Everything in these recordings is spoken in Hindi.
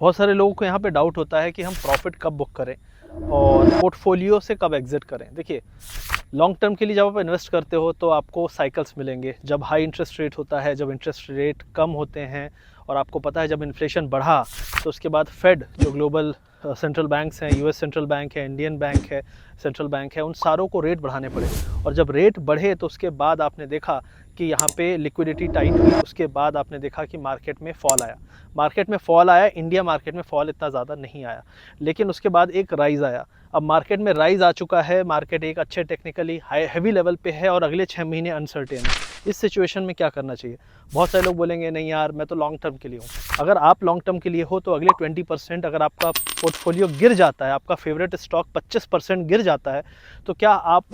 बहुत सारे लोगों को यहाँ पे डाउट होता है कि हम प्रॉफिट कब बुक करें और पोर्टफोलियो से कब एग्जिट करें। देखिए, लॉन्ग टर्म के लिए जब आप इन्वेस्ट करते हो तो आपको साइकिल्स मिलेंगे। जब हाई इंटरेस्ट रेट होता है, जब इंटरेस्ट रेट कम होते हैं, और आपको पता है जब इन्फ्लेशन बढ़ा तो उसके बाद फेड जो ग्लोबल सेंट्रल बैंक्स हैं, यूएस सेंट्रल बैंक है, इंडियन बैंक है, सेंट्रल बैंक है, उन सारों को रेट बढ़ाने पड़े। और जब रेट बढ़े तो उसके बाद आपने देखा कि यहाँ पे लिक्विडिटी टाइट हुई। उसके बाद आपने देखा कि मार्केट में फॉल आया। इंडिया मार्केट में फॉल इतना ज़्यादा नहीं आया, लेकिन उसके बाद एक राइज़ आया। अब मार्केट में राइज़ आ चुका है, मार्केट एक अच्छे टेक्निकली हैवी लेवल पे है और अगले 6 महीने अनसर्टेन है। इस सिचुएशन में क्या करना चाहिए? बहुत सारे लोग बोलेंगे नहीं यार, मैं तो लॉन्ग टर्म के लिए हूँ। अगर आप लॉन्ग टर्म के लिए हो तो अगले 20% अगर आपका पोर्टफोलियो गिर जाता है, आपका फेवरेट स्टॉक 25% गिर जाता है, तो क्या आप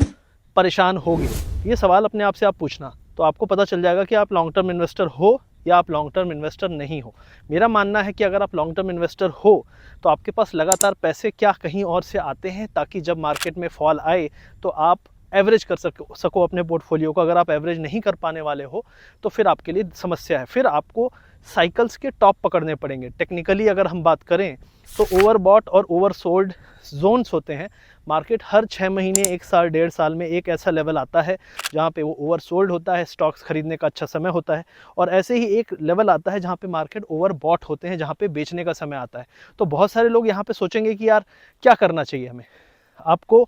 परेशान होगे? ये सवाल अपने आप से आप पूछना, तो आपको पता चल जाएगा कि आप लॉन्ग टर्म इन्वेस्टर हो या आप लॉन्ग टर्म इन्वेस्टर नहीं हो। मेरा मानना है कि अगर आप लॉन्ग टर्म इन्वेस्टर हो तो आपके पास लगातार पैसे क्या कहीं और से आते हैं, ताकि जब मार्केट में फॉल आए तो आप एवरेज कर सको अपने पोर्टफोलियो को। अगर आप एवरेज नहीं कर पाने वाले हो तो फिर आपके लिए समस्या है। फिर आपको साइकिल्स के टॉप पकड़ने पड़ेंगे। टेक्निकली अगर हम बात करें तो ओवरबॉट और ओवरसोल्ड जोन्स होते हैं। मार्केट हर 6 महीने, 1 साल, 1.5 साल में एक ऐसा लेवल आता है जहाँ पे वो ओवरसोल्ड होता है, स्टॉक्स खरीदने का अच्छा समय होता है, और ऐसे ही एक लेवल आता है जहाँ पे मार्केट ओवरबॉट होते हैं, जहाँ पे बेचने का समय आता है। तो बहुत सारे लोग यहाँ पे सोचेंगे कि यार क्या करना चाहिए हमें। आपको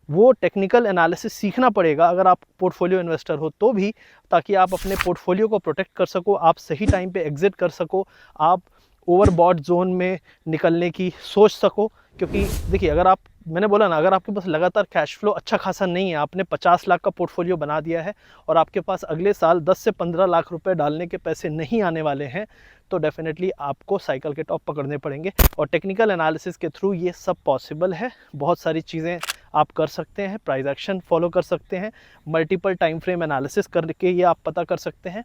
वो टेक्निकल एनालिसिस सीखना पड़ेगा अगर आप पोर्टफोलियो इन्वेस्टर हो तो भी, ताकि आप अपने पोर्टफोलियो को प्रोटेक्ट कर सको, आप सही टाइम पे एग्जिट कर सको, आप ओवरबॉट जोन में निकलने की सोच सको। क्योंकि देखिए, अगर आप, मैंने बोला ना, अगर आपके पास लगातार कैश फ्लो अच्छा खासा नहीं है, आपने 50 लाख का पोर्टफोलियो बना दिया है और आपके पास अगले साल 10 से 15 लाख रुपए डालने के पैसे नहीं आने वाले हैं, तो डेफिनेटली आपको साइकिल के टॉप पकड़ने पड़ेंगे। और टेक्निकल एनालिसिस के थ्रू ये सब पॉसिबल है। बहुत सारी चीज़ें आप कर सकते हैं, प्राइस एक्शन फॉलो कर सकते हैं, मल्टीपल टाइम फ्रेम एनालिसिस करके ये आप पता कर सकते हैं।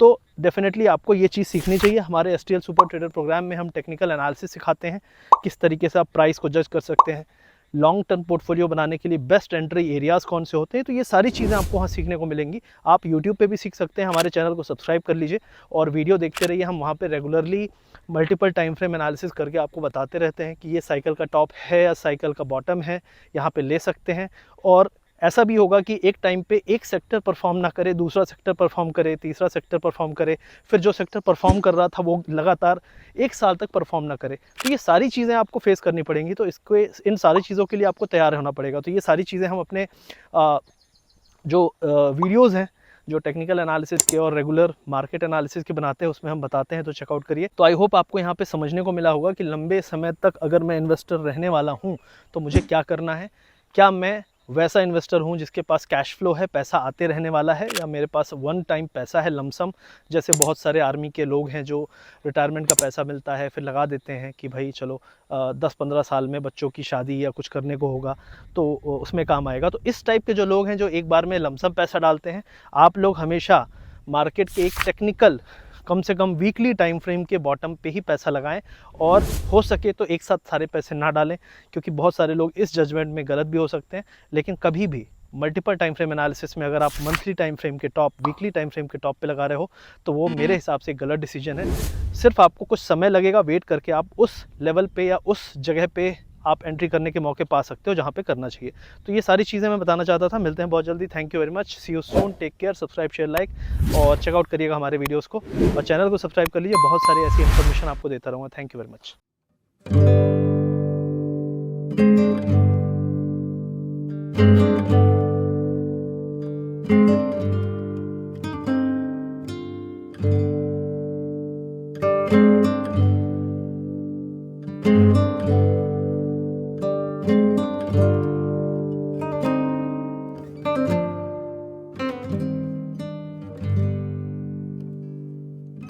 तो डेफिनेटली आपको ये चीज़ सीखनी चाहिए। हमारे STL सुपर ट्रेडर प्रोग्राम में हम टेक्निकल एनालिसिस सिखाते हैं, किस तरीके से आप प्राइस को जज कर सकते हैं, लॉन्ग टर्म पोर्टफोलियो बनाने के लिए बेस्ट एंट्री एरियाज़ कौन से होते हैं। तो ये सारी चीज़ें आपको वहाँ सीखने को मिलेंगी। आप यूट्यूब पे भी सीख सकते हैं। हमारे चैनल को सब्सक्राइब कर लीजिए और वीडियो देखते रहिए। हम वहाँ पे regularly multiple time frame analysis करके आपको बताते रहते हैं कि ये साइकिल का टॉप है या साइकिल का बॉटम है, यहाँ पे ले सकते हैं। और ऐसा भी होगा कि एक टाइम पे एक सेक्टर परफॉर्म ना करे, दूसरा सेक्टर परफॉर्म करे, तीसरा सेक्टर परफॉर्म करे, फिर जो सेक्टर परफॉर्म कर रहा था वो लगातार 1 साल तक परफॉर्म ना करे। तो ये सारी चीज़ें आपको फेस करनी पड़ेंगी। तो इन सारी चीज़ों के लिए आपको तैयार होना पड़ेगा। तो ये सारी चीज़ें हम अपने जो वीडियोज़ हैं, जो टेक्निकल एनालिसिस के और रेगुलर मार्केट एनालिसिस के बनाते हैं, उसमें हम बताते हैं, तो चेकआउट करिए। तो आई होप आपको यहाँ पे समझने को मिला होगा कि लंबे समय तक अगर मैं इन्वेस्टर रहने वाला हूँ तो मुझे क्या करना है। क्या मैं वैसा इन्वेस्टर हूँ जिसके पास कैश फ्लो है, पैसा आते रहने वाला है, या मेरे पास वन टाइम पैसा है लमसम, जैसे बहुत सारे आर्मी के लोग हैं जो रिटायरमेंट का पैसा मिलता है फिर लगा देते हैं कि भाई चलो 10-15 साल में बच्चों की शादी या कुछ करने को होगा तो उसमें काम आएगा। तो इस टाइप के जो लोग हैं जो एक बार में लमसम पैसा डालते हैं, आप लोग हमेशा मार्केट के एक टेक्निकल, कम से कम वीकली टाइम फ्रेम के बॉटम पे ही पैसा लगाएं, और हो सके तो एक साथ सारे पैसे ना डालें, क्योंकि बहुत सारे लोग इस जजमेंट में गलत भी हो सकते हैं। लेकिन कभी भी मल्टीपल टाइम फ्रेम एनालिसिस में अगर आप मंथली टाइम फ्रेम के टॉप, वीकली टाइम फ्रेम के टॉप पे लगा रहे हो तो वो मेरे हिसाब से गलत डिसीजन है। सिर्फ आपको कुछ समय लगेगा, वेट करके आप उस लेवल पे या उस जगह पे आप एंट्री करने के मौके पा सकते हो जहाँ पे करना चाहिए। तो ये सारी चीज़ें मैं बताना चाहता था। मिलते हैं बहुत जल्दी। Thank you very much. See you soon. Take care. Subscribe, share, like और चेकआउट करिएगा हमारे वीडियोज़ को, और चैनल को सब्सक्राइब कर लीजिए। बहुत सारी ऐसी इन्फॉर्मेशन आपको देता रहूँगा। Thank you very much.